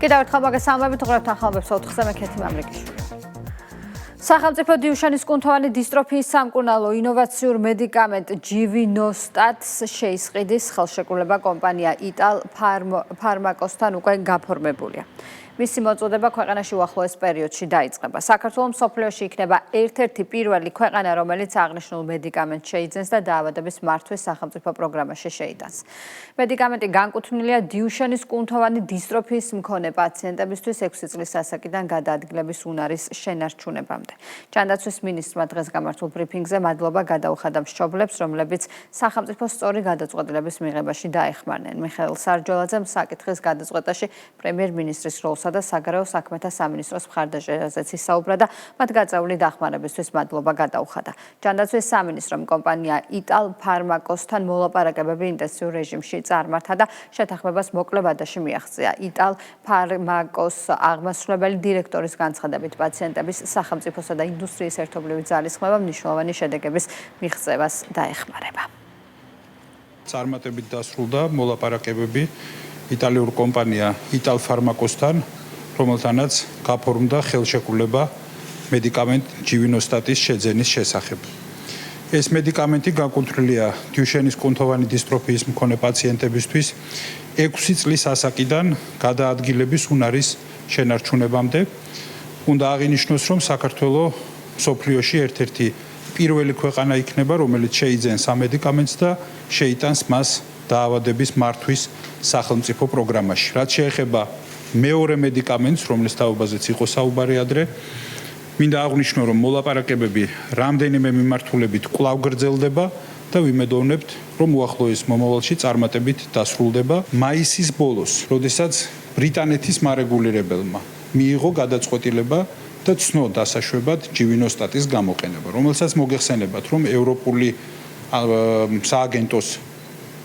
კიდევ ერთხელ მოგესალმებით, უყურებთ ახალბებს 4-ზე, მე ქეთი მამრიკიშვილი. სახელმწიფო დიუშანის კუნთოვანი დისტროფიის სამკურნალო ინოვაციურ მედიკამენტ ჯივინოსტატს შეისყიდის ხელშეკრულება კომპანია იტალ ფარმაკოსთან უკვე გაფორმებულია. მისი მოწოდება ქვეყანაში უახლოეს პერიოდში დაიწყება. საქართველოს მსოფლიოში იქნება ერთ-ერთი პირველი ქვეყანა, რომელიც აღნიშნულ მედიკამენტს შეიძენს და დაავადების მართვის სახელმწიფო პროგრამაში შეიტანს. მედიკამენტი განკუთვნილია დიუშანის კუნთოვანი დისტროფიის მქონე პაციენტებისთვის 6 წლის ასაკიდან გადაადგილების უნარის შენარჩუნებამდე. ჯანდაცვის მინისტრმა დღეს გამართულ ბრიფინგზე მადლობა გადაუხადა მშობლებს, რომლებიც სახელმწიფოს სწორი გადაწყვეტილების მიღებაში დაეხმარნენ. მიხეილ სარჯოლაძემ საკითხის გადაწყვეტაში პრემიერ-მინისტრის როლს და საგარეო საქმეთა სამინისტროს მხარდაჭერაზეც ისაუბრა და მათ გაწეული დახმარებისთვის მადლობა გადაუხადა. ჯანდაცვის სამინისტრომ კომპანია იტალ ფარმაკოსთან მოლაპარაკებები ინტენსიურ რეჟიმში წარმართა და შეთანხმებას მოკლე ვადაში მიაღწია. იტალ ფარმაკოს აღმასრულებელი დირექტორის განცხადებით პაციენტების სახელმწიფოსა და ინდუსტრიის ერთობლივი ძალისხმევა მნიშვნელოვანი შედეგების მიღწევას დაეხმარება. წარმატებით დასრულდა მოლაპარაკებები იტალიურ კომპანია იტალ ფარმაკოსთან, რომელთანაც გაფორმდა ხელშეკრულება მედიკამენტ ჯივინოსტატის შეძენის შესახებ. ეს მედიკამენტი განკუთვნილია დიუშენის კუნთოვანი დისტროფიის მქონე პაციენტებისთვის 6 წლის ასაკიდან გადაადგილების უნარის შენარჩუნებამდე. უნდა აღინიშნოს, რომ საქართველოს მსოფლიოში ერთ-ერთი პირველი ქვეყანა იქნება, რომელიც შეიძენს ამ მედიკამენტს და შეიტანს მას დაავადების მართვის სახელმწიფო პროგრამაში. რაც შეეხება მეორე მედიკამენტს, რომლის თაობაზეც იყო საუბარი ადრე, მინდა აღვნიშნო, რომ მოლაპარაკებები რამდენიმე მიმართულებით კვლავ გრძელდება და ვიმედოვნებთ, რომ უახლოეს მომავალში წარმატებით დასრულდება. მაისის ბოლოს, როდესაც ბრიტანეთის მარეგულირებელმა მიიღო გადაწყვეტილება და ცნო დასაშვებად ჯივინოსტატის გამოყენება, რომელსაც მოგეხსენებათ, რომ ევროპული სააგენტოს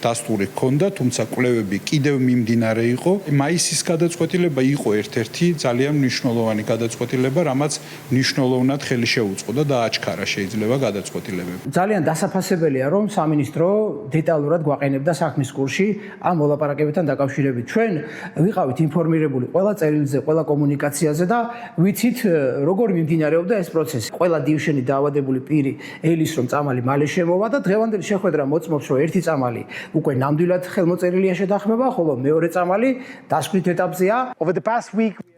დასტური ჰქონდა, თუმცა კვლევები კიდევ მიმდინარე იყო. მაისის გადაწყვეტილება იყო ერთ-ერთი ძალიან მნიშვნელოვანი გადაწყვეტილება, რამაც მნიშვნელოვნად ხელი შეუწყო და დააჩქარა შეიძლება გადაწყვეტილებები. ძალიან დასაფასებელია, რომ სამინისტრო დეტალურად გვაყენებდა საქმის კურსში ამ მოლაპარაკებებთან დაკავშირებით. ჩვენ ვიყავით ინფორმირებული ყველა წერილზე, ყველა კომუნიკაციაზე და ვიცით, როგორ მიმდინარეობდა ეს პროცესი. ყველა დიუშენი დაავადებული პირი ელის, რომ წამალი მალე შემოვა და დღევანდელი შეხვედრა მოწმობს, რომ ერთი წამალი უკვე ნამდვილად ხელმოწერილია შეთანხმება, ხოლო მეორე წამალი დასკვნით ეტაპზეა.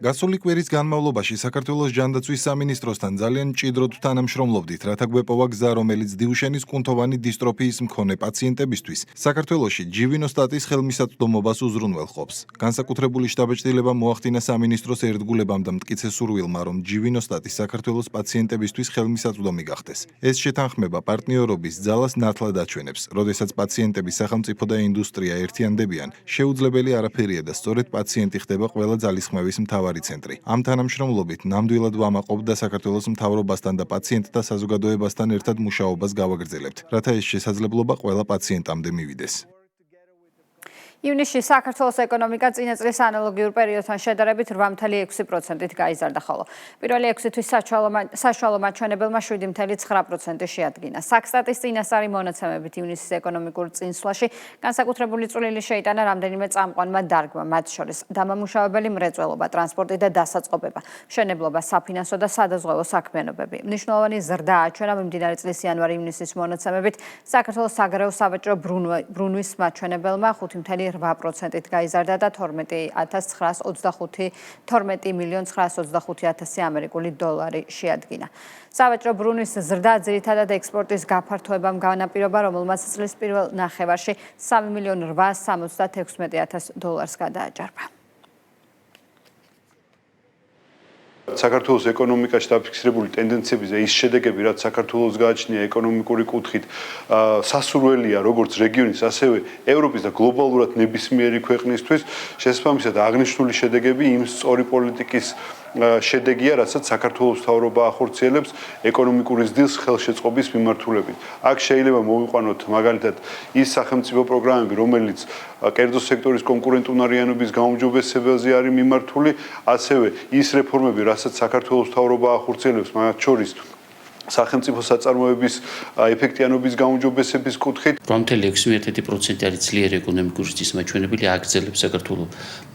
გასული კვირის განმავლობაში საქართველოს ჯანდაცვის სამინისტროსთან ძალიან მჭიდროდ თანამშრომლობდით, რათა გვეპოვა გზა, რომელიც დიუშენის კუნთოვანი დისტროფიის მქონე პაციენტებისთვის საქართველოში ჯივინოსტატის ხელმისაწვდომობას უზრუნველყოფს. განსაკუთრებული შტაბ-ჭრილება მოახდინა სამინისტროს ერთგულებამ და მტკიცე სურვილმა, რომ ჯივინოსტატი საქართველოს პაციენტებისთვის ხელმისაწვდომი გახდეს. ეს შეთანხმება პარტნიორობის ძალას ნათლად აჩვენებს, როდესაც პაციენტები სახელმწიფო და ინდუსტრია ერთიანდებიან, შეუძლებელი არაფერია და სწორედ პაციენტი ხდება ყველა ძალისხმევის მთავარი ცენტრი. ამ თანამშრომლობით ნამდვილად ვამაყობთ და საქართველოს მთავრობასთან და პაციენტთა საზოგადოებასთან ერთად მუშაობას გავაგრძელებთ, რათა ეს შესაძლებლობა ყველა პაციენტამდე მივიდეს. ივნისში საქართველოს ეკონომიკა წინა წლის ანალოგიურ პერიოდთან შედარებით 8.6%-ით გაიზარდა, ხოლო პირველი 6 თვის საშუალო მაჩვენებელმა 7.9% შეადგინა. საქსტატის წინასწარი მონაცემებით ივნისის ეკონომიკურ წინსვლაში განსაკუთრებული წვლილი შეიტანა რამდენიმე წამყვანმა დარგმა, მათ შორის დამამუშავებელი მრეწველობა, ტრანსპორტი და დასაწყობება, მშენებლობა, საფინანსო და სადაზღვევო საქმიანობები. მნიშვნელოვანი ზრდა აჩვენა მიმდინარე წლის იანვარ-ივნისის მონაცემებით საქართველოს საგარეო სავაჭრო ბრუნვის მაჩვენებელმა 5.8%-ით გაიზარდა და 12.925.000 ამერიკული დოლარი შეადგინა. სავაჭრო ბრუნვის ზრდა ძირითადად ექსპორტის გაფართოებამ განაპირობა, რომელმაც წლის პირველ ნახევარში 3.876.000 გადააჭარბა. საქართველოს ეკონომიკაში დაფიქსირებული ტენდენციებზე ის შედეგები, რაც საქართველოს გააჩნია ეკონომიკური კუთხით, სასურველია როგორც რეგიონის, ასევე ევროპის და გლობალურად ნებისმიერი ქვეყნისთვის, შესაბამისად აღნიშნული შედეგები იმ სწორი პოლიტიკის შედეგია, რასაც საქართველოს მთავრობა ახორციელებს ეკონომიკური ზრდის ხელშეწყობის მიმართულებით. აქ შეიძლება მოვიყვანოთ მაგალითად ის სახელმწიფო პროგრამები, რომელიც კერძო სექტორის კონკურენტუნარიანობის გაუმჯობესებაზე არის მიმართული, ასევე ის რეფორმები, რასაც საქართველოს მთავრობა ახორციელებს, მათ შორის სახელმწიფო საწარმოების ეფექტიანობის გაუმჯობესების კუთხით 8.6% არის ძლიერი ეკონომიკური ზრდის მაჩვენებელი, აგრძელებს საქართველოს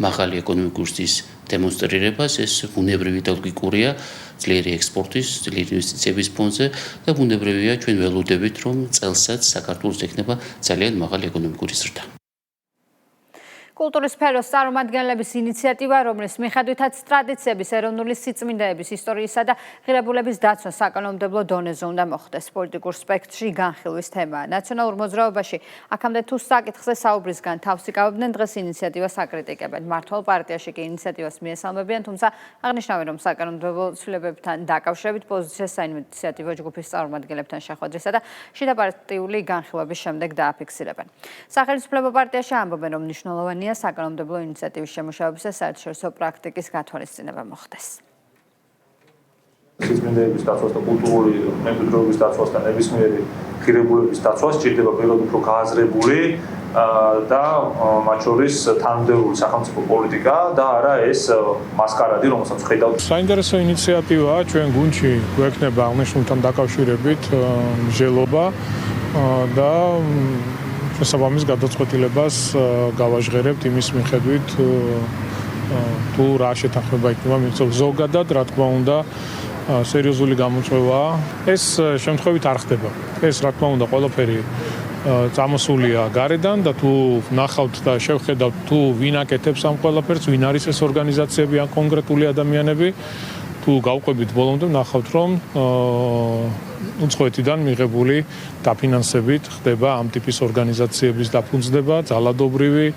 მაღალი ეკონომიკური ზრდის დემონსტრირებას, ეს ბუნებრივი და ლოგიკურია ძლიერი ექსპორტის, ძლიერი ინვესტიციების ფონზე და ბუნებრივია ჩვენ ველოდებით, რომ წელსაც საქართველოს ექნება ძალიან მაღალი ეკონომიკური ზრდა. კულტურის სფეროს წარმომადგენლების ინიციატივა, რომლის მიხედვითაც ტრადიციების, ეროვნული სიწმინდეების, ისტორიისა და ღირებულების დაცვა საკანონმდებლო დონეზე უნდა მოხდეს. პოლიტიკურ სპექტრში განხილვის თემაა. ნაციონალურ მოძრაობაში აქამდე თუ საკითხზე საუბრისგან თავს იკავებდნენ, დღეს ინიციატივას აკრიტიკებენ. მართლ პარტიაში კი ინიციატივას მიესალმებიან, თუმცა აღნიშნავენ, რომ საკანონმდებლო ცვლილებებთან დაკავშირებით პოზიციას საინიციატივო ჯგუფის წარმომადგენლებთან შეხვედრისა და შიდაპარტიული განხილვების შემდეგ დააფიქსირებენ. სახელმწიფო პარტიაში ამბობენ, რომ მნიშვნელოვანია საკანონმდებლო ინიციატივის შემუშავების და საერთაშორისო პრაქტიკის გათვალისწინება მოხდეს. სიწმინდეების დაცვას და კულტურული მემკვიდრეობის დაცვას და ნებისმიერი ღირებულების დაცვას სჭირდება პირველად უფრო გააზრებული და მათ შორის თანამდებობრივი სახელმწიფო პოლიტიკა და არა ეს მასკარადი, რომელსაც ხედავთ. საინტერესო ინიციატივაა ჩვენ გუნდში გვექნება აღნიშნულთან დაკავშირებით მსჯელობა და შესაბამის გადაწყვეტილებას გავაჟღერებთ იმის მიხედვით თუ რა შეთანხმება იქნება მიწევ ზოგადად რა თქმა უნდა სერიოზული გამოწვევაა ეს შემთხვევით არ ხდება ეს რა თქმა უნდა ყველაფერი წამოსულია გარედან და თუ ნახავთ და შევხედავთ თუ ვინ აკეთებს ამ ყველაფერს ვინ არის ეს ორგანიზაციები ან კონკრეტული ადამიანები თუ გავყვებით ბოლომდე ნახავთ რომ უცხოეთიდან მიღებული დაფინანსებით ხდება ამ ტიპის ორგანიზაციების დაფუძნდება, ძალადობრივი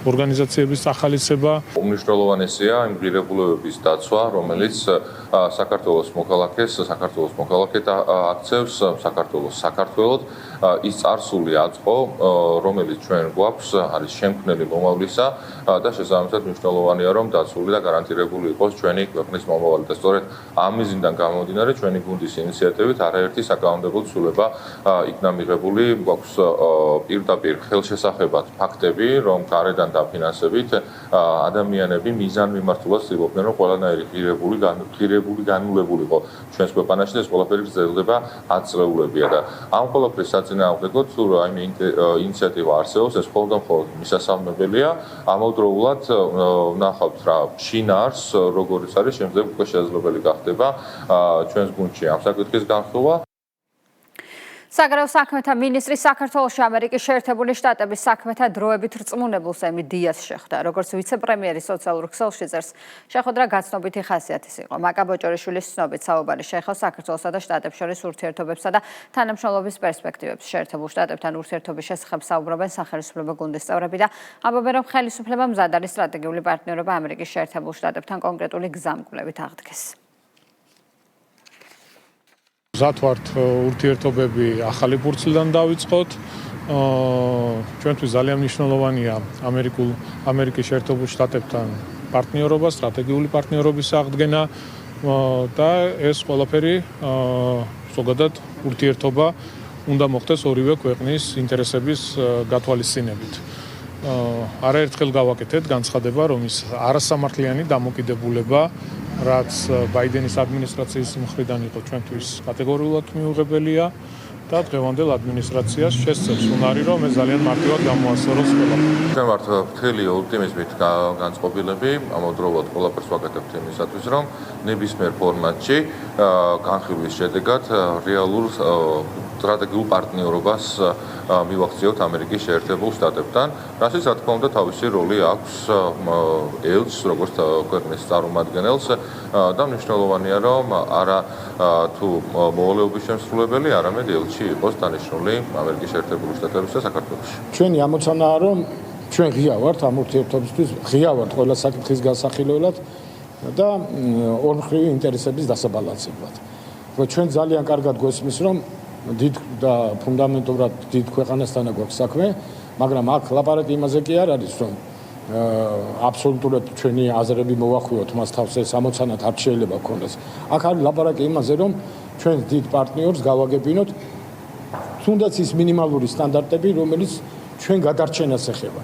ორგანიზაციების სახალისება. უმნიშვნელოვანესია იმ ღირებულებების დაცვა, რომელიც საქართველოს მოქალაქედ აქცევს საქართველოს ის წარსული აწყო, რომელიც ჩვენ გვაქვს, არის შემქმნელი მომავლისა და შესაბამისად მნიშვნელოვანია, რომ დაცული და გარანტირებული იყოს ჩვენი ქვეყნის მომავალი და სწორედ ამ მიზნიდან გამომდინარე ჩვენი გუნდის ინიციატივით არაერთი საკანონმდებლო ცვლილება იქნა მიღებული, გვაქვს პირდაპირ ხელშესახებად ფაქტები, რომ გარედან დაფინანსებით ადამიანები მიზანმიმართულად ცდილობდნენ, რომ ყველანაირი ღირებული განულებულიყო ჩვენს ქვეყანაში და ეს ყველაფერი გრძელდება 10 წლეულებია და ამ ყველაფრის საწინააღმდეგოდ თუ რაიმე ინიციატივა არსებობს, ეს მხოლოდ მისასალმებელია, ამავდროულად ნახავთ რა შინაარს, როგორიც არის შემდეგ უკვე შესაძლებელი გახდება ჩვენს გუნდში ამ საკითხის განხილვა. საგარეო საქმეთა მინისტრი საქართველოში ამერიკის შეერთებული შტატების საქმეთა დროებით რწმუნებულ სემი დიას შეხვდა. როგორც ვიცე-პრემიერი სოციალურ ქსელში წერს, შეხვედრა გაცნობითი ხასიათის იყო. მაკა ბოჭორიშვილის ცნობით საუბარი შეეხო საქართველოსა და შტატებს შორის ურთიერთობებსა და თანამშრომლობის პერსპექტივებს. შეერთებულ შტატებთან ურთიერთობის შესახებ საუბრობენ სახელმწიფო გუნდის წევრები და ამბობენ, რომ ხელისუფლება მზად არის სტრატეგიული პარტნიორობა ამერიკის შეერთებულ შტატებთან კონკრეტული გზამკვლევით აღდგეს. მზად ვართ ურთიერთობები ახალი ფურცლიდან დავიწყოთ. ჩვენთვის ძალიან მნიშვნელოვანია ამერიკის შეერთებულ შტატებთან პარტნიორობა, სტრატეგიული პარტნიორობის აღდგენა და ეს ყველაფერი ზოგადად ურთიერთობა უნდა მოხდეს ორივე ქვეყნის ინტერესების გათვალისწინებით. არაერთხელ გავაკეთეთ განცხადება, რომ ის არასამართლიანი დამოკიდებულება რაც ბაიდენის ადმინისტრაციის მხრიდან იყო ჩვენთვის კატეგორიულად მიუღებელია და დღევანდელ ადმინისტრაციას შესწევს უნარი, რომ ეს ძალიან მარტივად გამოასწოროს ყველაფერს. ჩვენ ვართ მთელი ოპტიმიზმით განწყობილები, ამავდროულად ყველაფერს ვაკეთებთ იმისათვის, რომ ნებისმიერ ფორმატში განხილვის შედეგად რეალურ სტრატეგიულ პარტნიორობას მივახციოთ ამერიკის შეერთებულ შტატებთან, რასაც რა თქმა უნდა თავისი როლი აქვს ელჩს, როგორც ქვეყნის წარმომადგენელს და მნიშვნელოვანია, რომ არა თუ მოვალეობის შემსრულებელი, არამედ ელჩი იყოს დანიშნული ამერიკის შეერთებული შტატების და საქართველოში. ჩვენი ამოცანაა, რომ ჩვენ ღია ვართ ამ ურთიერთობისთვის, ღია ვართ ყველა საკითხის გასახილველად და ორმხრივი ინტერესების დასაბალანსებლად. ჩვენ ძალიან კარგად გვესმის, რომ დიდ და ფუნდამენტურად დიდ ქვეყანასთან გვაქვს საქმე, მაგრამ აქ ლაპარაკი იმაზე კი არ არის, რომ აბსოლუტურად ჩვენი აზრები მოვახვიოთ მას თავს ეს ამოცანად არ შეიძლება გქონდეს. აქ არის ლაპარაკი იმაზე, რომ ჩვენ დიდ პარტნიორს გავაგებინოთ, თუნდაც ის მინიმალური სტანდარტები, რომელიც ჩვენ გადარჩენას ეხება.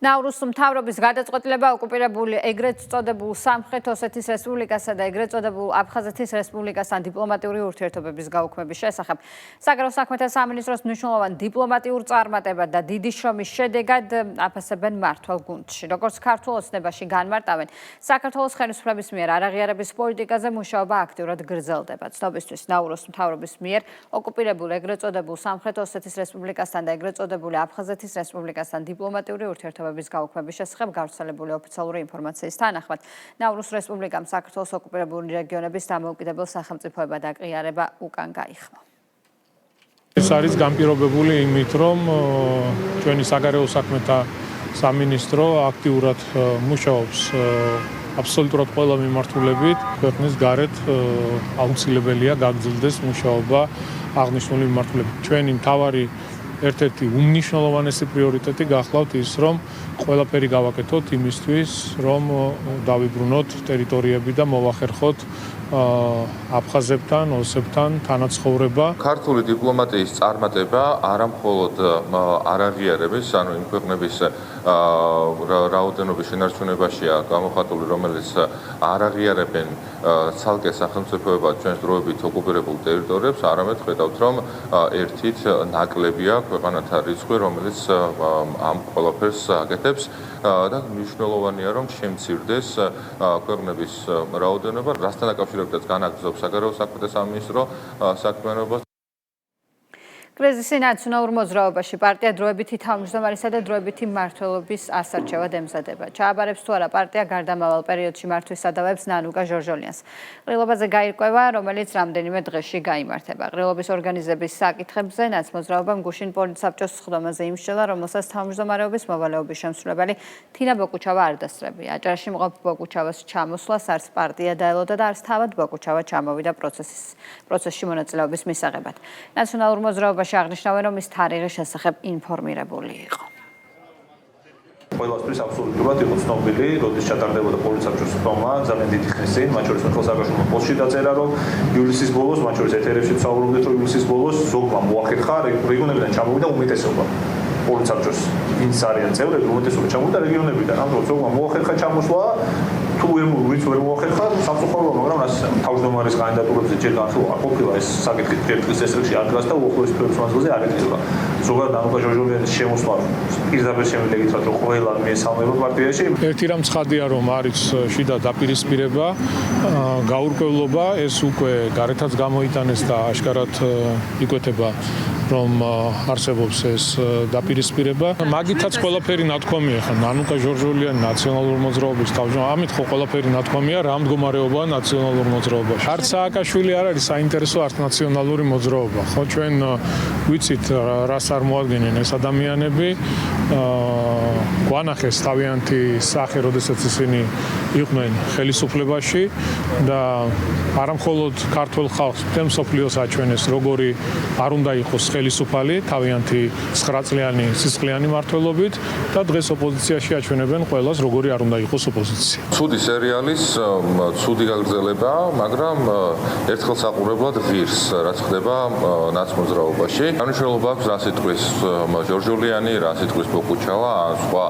ნაურუს მთავრობის გადაწყვეტილება ოკუპირებული ეგრეთ წოდებულ სამხრეთ ოსეთის რესპუბლიკასა და ეგრეთ წოდებულ აფხაზეთის რესპუბლიკასთან დიპლომატიური ურთიერთობების გაუქმების შესახებ. საგარეო საქმეთა სამინისტროს მნიშვნელოვან დიპლომატიურ წარმატებად და დიდი შრომის შედეგად აფასებენ მმართველ გუნდში. როგორც ქართულ ოცნებაში განმარტავენ, საქართველოს ხელისუფლების მიერ არაღიარების პოლიტიკაზე მუშაობა აქტიურად გრძელდება. ცნობისთვის ნაურუს მთავრობის მიერ ოკუპირებულ ეგრეთ წოდებულ სამხრეთ ოსეთის რესპუბლიკასთან და ეგრეთ წოდებული აფხაზეთის რესპუბლიკასთან დიპლომატიური ურთიერთობების გაუქმების შესახებ გავრცელებული ოფიციალური ინფორმაციის თანახმად, ნაურუს რესპუბლიკამ საქართველოს ოკუპირებული რეგიონების დამოუკიდებელ სახელმწიფოებად აღიარება უკან გაიხმა. ეს არის განპირობებული იმით, რომ ჩვენი საგარეო საქმეთა სამინისტრო აქტიურად მუშაობს აბსოლუტურად ყველა მიმართულებით. ქვეყნის გარეთ აუცილებელია გაგრძელდეს მუშაობა აღნიშნული მიმართულებით. ჩვენი მთავარი ერთ-ერთი უმნიშვნელოვანესი პრიორიტეტი გახლავთ ის, რომ ყველაფერი გავაკეთოთ იმისთვის, რომ დავიბრუნოთ ტერიტორიები და მოვახერხოთ აფხაზებთან, ოსებთან თანაცხოვრება. ქართული დიპლომატიის წარმატება არა მხოლოდ არაღიარების, ანუ იმ ქვეყნების რაოდენობის შენარჩუნებაშია გამოხატული, რომელიც არაღიარებენ ცალკე სახელმწიფოებად ჩვენს დროებით ოკუპირებულ ტერიტორიებს, არამედ ხედავთ, რომ ერთით ნაკლებია ქვეყანათა რიცხვი, რომელიც ამ ყველაფერს აკეთებს და მნიშვნელოვანია, რომ შემცირდეს ქვეყნების რაოდენობა, რასთან დაკავშირებითაც განაგრძობს საგარეო საქმეთა სამინისტრო საქმიანობას. კრიზისი ნაციონალურ მოძრაობაში პარტია დროებითი თავმჯდომარისა და დროებითი მმართველობის ასარჩევად ემზადება. ჩააბარებს თუ არა პარტია გარდამავალ პერიოდში მართვის სადავებს ნანუკა ჟორჟოლიანს. ყრილობაზე გაირკვევა, რომელიც რამდენიმე დღეში გაიმართება. ყრილობის ორგანიზების საკითხებზე ნაცმოძრაობამ გუშინ პოლიტსაბჭოს სხდომაზე იმსჯელა, რომელსაც თავმჯდომარეობის მოვალეობის შემსრულებელი თინა ბოკუჩავა არ დასწრებია. აჭარაში მყოფ ბოკუჩავას ჩამოსვლას არც პარტია დაელოდა და არც თავად ბოკუჩავა ჩამოვიდა პროცესში მონაწილეობის მისაღებად. ნაციონალურ მოძრაობაში აღნიშნავენ, რომ ის თარიღის შესახებ ინფორმირებული იყო. ყველასთვის აბსოლუტურად იყო ცნობილი, როდის ჩატარდებოდა პოლიტსაბჭოს სხდომა, ძალიან დიდი ხნის წინ, მათ შორის მიხეილ სააკაშვილმა პოსტში დაწერა, რომ ივლისის ბოლოს, მათ შორის ეთერებში ვსაუბრობდით, რომ ივლისის ბოლოს ზოგმა მოახერხა რეგიონებიდან ჩამოვიდა უმეტესობა. პოლიტსაბჭოს ვინც არიან წევრები, უმეტესობა ჩამოვიდა რეგიონებიდან. ამ დროს ზოგმა მოახერხა ჩამოსვლა, თუ ვინც ვერ მოახერხა, სამწუხაროა, მაგრამ რას თავმჯდომარის კანდიდატურებზე ჯერ განხილვა არ ყოფილა ეს საკითხი ჯერ დღის წესრიგში არ დგას და უახლოეს ფერმანსზე არ ეკრიბა. ზოგადად ნანუკა ჟორჟოლიანის შემოსვლა პირდაპირ შემიძლია გითხრათ, რომ ყველა მიესალმება პარტიაში. ერთი რამ ცხადია, რომ არის შიდა დაპირისპირება, გაურკვევლობა, ეს უკვე გარეთაც გამოიტანეს და აშკარად იკვეთება, რომ არსებობს ეს დაპირისპირება. მაგითაც ყველაფერი ნათქვამია, ხა ნანუკა ჟორჟოლიანი ნაციონალურ მოძრაობის თავმჯდომარე, ამით ხო ყველაფერი ნათქვამია, რა მდგომარეობაა ნაციონალურ მოძრაობაში. არც სააკაშვილი არ არის საინტერესო არც ნაციონალური მოძრაობა. ხო ჩვენ ვიცით რას წარმოადგენენ ეს ადამიანები. გვანახეს თავიანთი სახე, როდესაც ისინი იყვნენ ხელისუფლებაში და არა მხოლოდ ქართულ ხალხს, მთელ მსოფლიოს აჩვენეს, როგორი არ უნდა იყოს ხელისუფალი თავიანთი 9 წლიანი სისხლიანი მმართველობით და დღეს ოპოზიციაში აჩვენებენ ყველას, როგორი არ უნდა იყოს ოპოზიცია. ცუდი სერიალის, ცუდი გაგრძელება, მაგრამ ერთხელ საყურებლად ღირს, რაც ხდება ნაცმოძრაობაში. მნიშვნელობა აქვს რა სიტყვის ჟორჟოლიანი, რა სიტყვის ბოკუჩავა, ან სხვა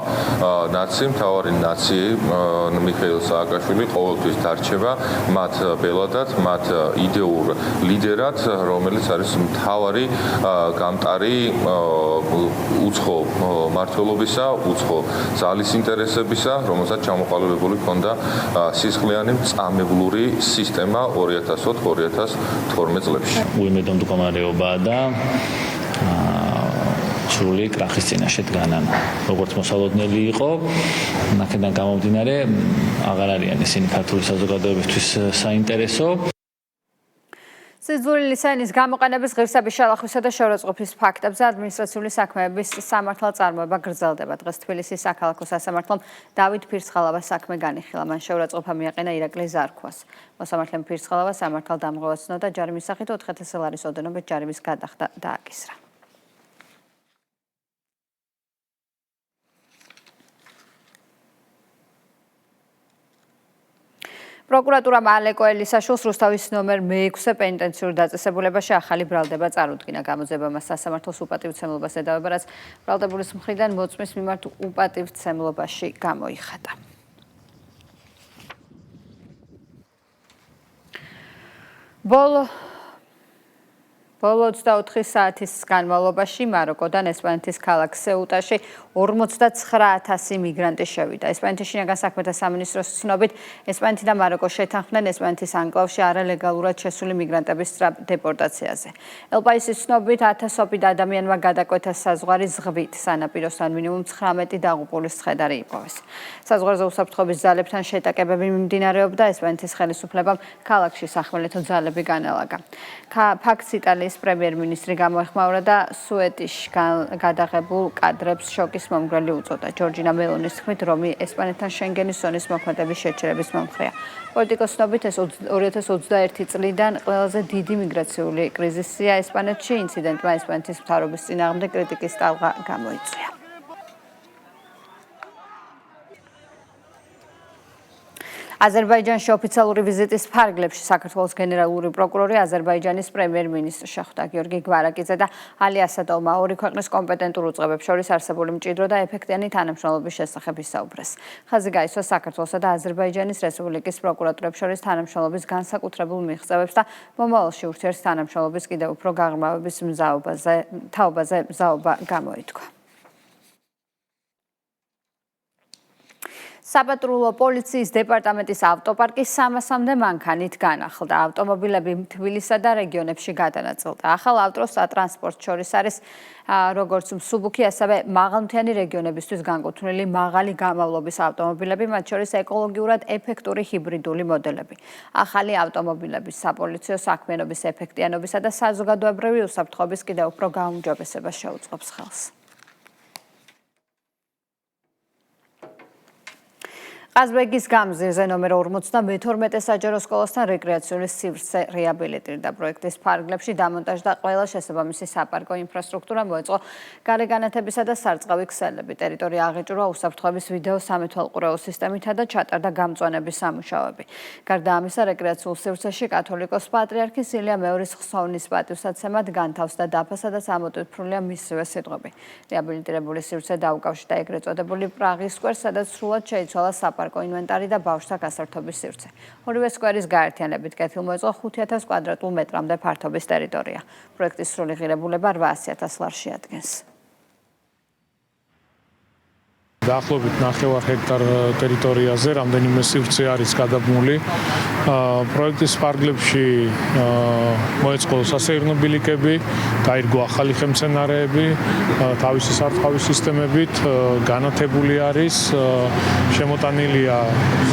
ნაცი, მთავარი ნაცი მიხეილ სააკაშვილი ყოველთვის დარჩება მათ ბელადად, მათ იდეურ ლიდერად, რომელიც არის მთავარი გამტარი უცხო მმართველობისა, უცხო ძალის ინტერესებისა, რომელსაც ჩამოყალიბებული ჰქონდა სისხლიანი მწამებლური სისტემა 2004-2012 წლებში. უიმედო მდგომარეობა და სრული კრახის წინაშე დგანან. როგორც მოსალოდნელი იყო, აქედან გამომდინარე, აღარ არიან ისინი ქართული საზოგადოებისთვის საინტერესო. სიძულვილის ენის გამოყენების ღირსების შალახვისა და შეურაცხყოფის ფაქტებზე ადმინისტრაციული საქმეების სამართალწარმოება გრძელდება. დღეს თბილისის საქალაქო სასამართლომ დავით ფირცხალავას საქმე განიხილა. მან შეურაცხყოფა მიაყენა ირაკლი ზარქვას. მოსამართლემ ფირცხალავა სამართალდამღვრად ცნო და ჯარიმის სახით 4,000 ლარის ოდენობით ჯარიმის გადახდა დააკისრა. პროკურატურამ ალეკო ელისაშვილს რუსთავის ნომერ მე-6 პენიტენციურ დაწესებულებაში ახალი ბრალდება წარუდგინა. გამოძიებამ სასამართლოს უპატივცემლობას ედავება, რაც ბრალდებულის მხრიდან მოწმის მიმართ უპატივცემლობაში გამოიხატა. ბოლო 24 საათის განმავლობაში მაროკოდან ესპანეთის ქალაქ სეუტაში 49000 მიგრანტი შევიდა. ესპანეთის შინაგან საქმეთა სამინისტროს ცნობით, ესპანეთი და მაროკო შეთანხმდნენ ესპანეთის ანკლავში არალეგალურად შესული მიგრანტების დეპორტაციაზე. ელპაისის ცნობით, ათასობით ადამიანმა გადაკვეთა საზღვარი ზღვით, სანაპიროსთან მინიმუმ 19 დაღუპულის ცხედარი იპოვეს. საზღვარზე უსაფრთხოების ძალებთან შეტაკებები მიმდინარეობდა, ესპანეთის ხელისუფლებამ ქალაქში სახმელეთო ძალები განალაგა. ფაქტს იტალიის პრემიერ-მინისტრი გამოეხმაურა და სუეტის გადაღებულ კადრებს შოკის მომგვრელი უწოდა. ჯორჯინა მელონის თქმით, რომ ესპანეთთან შენგენის ზონის მოქმედების შეჩერების მომხრეა. პოლიტიკოს ცნობით, ეს 2021 წლიდან ყველაზე დიდი მიგრაციული კრიზისია ესპანეთში. ინციდენტმა ესპანეთის მთავრობის წინააღმდეგ კრიტიკის ტალღა გამოიწვია. აზერბაიჯანში ოფიციალური ვიზიტის ფარგლებში საქართველოს გენერალური პროკურორი აზერბაიჯანის პრემიერ-მინისტრი შეხვდა. გიორგი გვარაკიძე და ალი ასადოვმა ორი ქვეყნის კომპეტენტურ უწყებებს შორის არსებული მჭიდრო და ეფექტიანი თანამშრომლობის შესახებ ისაუბრეს. ხაზი გაისვა საქართველოსა და აზერბაიჯანის რესპუბლიკის პროკურატურებს შორის თანამშრომლობის განსაკუთრებულ მიღწევებს და მომავალში ურთიერთ თანამშრომლობის კიდევ უფრო გაღრმავების თაობაზე მზაობა გამოითქვა. საპატრულო პოლიციის დეპარტამენტის ავტოპარკი 300-მდე მანქანით განახლდა. ავტომობილები თბილისსა და რეგიონებში გადანაწილდა. ახალ ავტოტრანსპორტს შორის არის როგორც მსუბუქი, ასევე მაღალმთიანი რეგიონებისთვის განკუთვნილი მაღალი გამავლობის ავტომობილები, მათ შორის ეკოლოგიურად ეფექტური ჰიბრიდული მოდელები. ახალი ავტომობილების საპოლიციო საქმიანობის ეფექტიანობისა და საზოგადოებრივი უსაფრთხოების კიდევ უფრო გაუმჯობესებას შეუწყობს ხელს. ყაზბეგის გამზირზე ნომერ 52 საჯარო სკოლასთან რეკრეაციული სივრცე რეაბილიტირდა. პროექტის ფარგლებში დამონტაჟდა ყველა შესაბამისი საპარკო ინფრასტრუქტურა, მოეწყო გარეგანათებისა და სარწყავი ქსელები. ტერიტორია აღეჭურვა უსაფრთხოების ვიდეო სამეთვალყურეო სისტემითა და ჩატარდა გამწვანების სამუშაოები. გარდა ამისა, რეკრეაციულ სივრცეში კათოლიკოს პატრიარქის ილია მეორის ხსოვნის პატივსაცემად განთავსდა დაფა, სადაც ამოტვიფრულია მისივე სიტყვები. რეაბილიტირებული სივრცე დაუკავშირდა ეგრეთ წოდებული პრაღის სკვერს, სადაც სრულად შეიცვალა საპარკო ინვენტარი და ბავშვთა გასართობის სივრცე. ორივე სკვერის გაერთიანებით კეთილმოეწყო 5000 კვადრატულ მეტრამდე ფართობის ტერიტორია. პროექტის სრული ღირებულება 800,000 ლარში ადგენს. დაახლოებით 9 ჰექტარ ტერიტორიაზე რამდენიმე სივრცე არის გადაბმული. პროექტის ფარგლებში მოეწყო სასეირნო ბილიკები, გაირგო ახალი ხელმცენარეები, თავისი სარწყავი სისტემებით, განათებული არის, შემოტანილია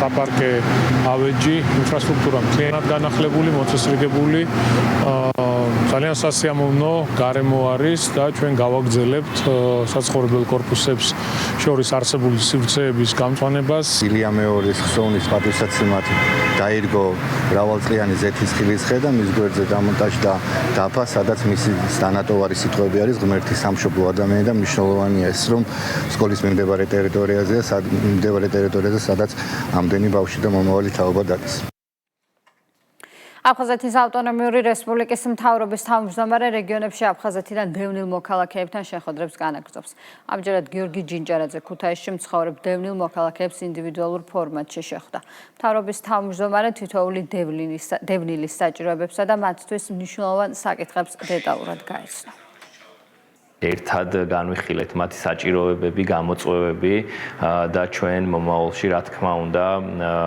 საპარკე ავეჯი, ინფრასტრუქტურა მთლიანად განახლებული, მოწესრიგებული. ძალიან სასიამოვნო გარემო არის და ჩვენ გავაგრძელებთ საცხოვრებელ კორპუსებს შორის არსებული სივრცეების გამწვანებას. ილია მეორის ხსოვნის პატივსაცემად დაირგო მრავალწლიანი ზეთის ხილის და მის გვერდზე დამონტაჟდა დაფა, სადაც მისი დანატოვარი სიტყვები არის ღმერთის სამშობლო ადამიანი და მნიშვნელოვანია ის, რომ სკოლის მიმდებარე ტერიტორიაზეა, სადაც ამდენი ბავშვი და მომავალი თაობა დადის. აფხაზეთის ავტონომიური რესპუბლიკის მთავრობის თავმჯდომარე რეგიონებში აფხაზეთიდან დევნილ მოქალაქეებთან შეხვედრებს განაგრძობს. ამჯერად გიორგი ჯინჯარაძე ქუთაისში მცხოვრებ დევნილ მოქალაქეებს ინდივიდუალურ ფორმატში შეხვდა. მთავრობის თავმჯდომარე თითოეული დევნილის საჭიროებებსა და მათთვის მნიშვნელოვან საკითხებს დეტალურად გაიცნო. ერთად განვიხილეთ მათი საჭიროებები, გამოწვევები და ჩვენ მომავალში რა თქმა უნდა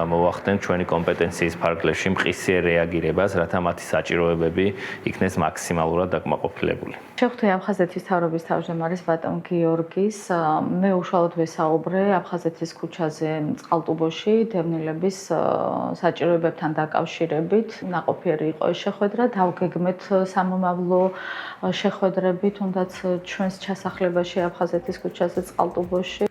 მოვახდენთ ჩვენი კომპეტენციის ფარგლებში მყისიერ რეაგირებას, რათა მათი საჭიროებები იქნეს მაქსიმალურად დაკმაყოფილებული. შეხვდე აფხაზეთის მთავრობის თავმჯდომარის ბატონ გიორგის, მე უშუალოდ ვესაუბრე აფხაზეთის ქუჩაზე წყალტუბოში დევნილების საჭიროებებთან დაკავშირებით. ნაყოფიერი იყო ეს შეხვედრა, დავგეგმეთ სამომავლო შეხვედრები, თუნდაც ჩვენს ჩასახლებაში აფხაზეთის ქუჩაზე წყალტუბოში.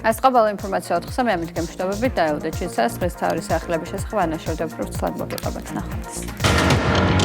ეს ყოლა ინფორმაცია 4-ზე მე ამით გემშვიდობებით და ევდე ჩიცას დღეს თავის სახლების შესახებ ანაშორდებ პროფესორად მოგიყვებათ ნახვამდის.